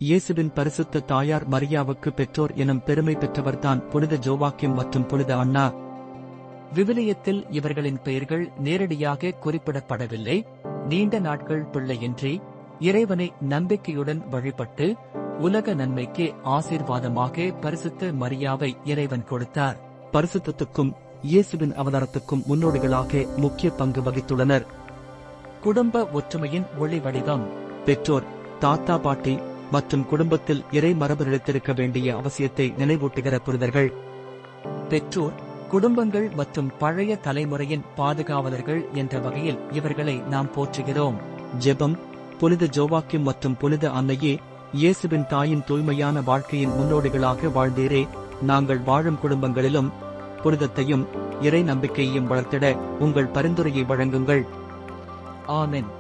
இயேசுவின் பரிசுத்த தாயார் மரியாவுக்கு பெற்றோர் எனும் பெருமை பெற்றவர்தான் புனித ஜோவாக்கிம் மற்றும் புனித அன்னா. விவிலியத்தில் இவர்களின் பெயர்கள் நேரடியாக குறிப்பிடப்படவில்லை. நீண்ட நாட்கள் பிள்ளையின்றி இறைவனை நம்பிக்கையுடன் வழிபட்டு உலக நன்மைக்கு ஆசீர்வாதமாக பரிசுத்த மரியாவை இறைவன் கொடுத்தார். பரிசுத்தத்துக்கும் இயேசுவின் அவதாரத்துக்கும் முன்னோடிகளாக முக்கிய பங்கு வகித்துள்ளனர். குடும்ப ஒற்றுமையின் ஒளி வடிவம். பெற்றோர், தாத்தா பாட்டி மற்றும் குடும்பத்தில் இறை மரபு நிலைத்திருக்க வேண்டிய அவசியத்தை நினைவூட்டுகிற புனிதர்கள். பெற்றோர், குடும்பங்கள் மற்றும் பழைய தலைமுறையின் பாதுகாவலர்கள் என்ற வகையில் இவர்களை நாம் போற்றுகிறோம். ஜெபம். புனித ஜோவாக்கிம் மற்றும் புனித அன்னையே, இயேசுவின் தாயின் தூய்மையான வாழ்க்கையின் முன்னோடிகளாக வாழ்ந்தீரே, நாங்கள் வாழும் குடும்பங்களிலும் புனிதத்தையும் இறை நம்பிக்கையையும் வளர்த்திட உங்கள் பரிந்துரையை வழங்குங்கள். ஆமென்.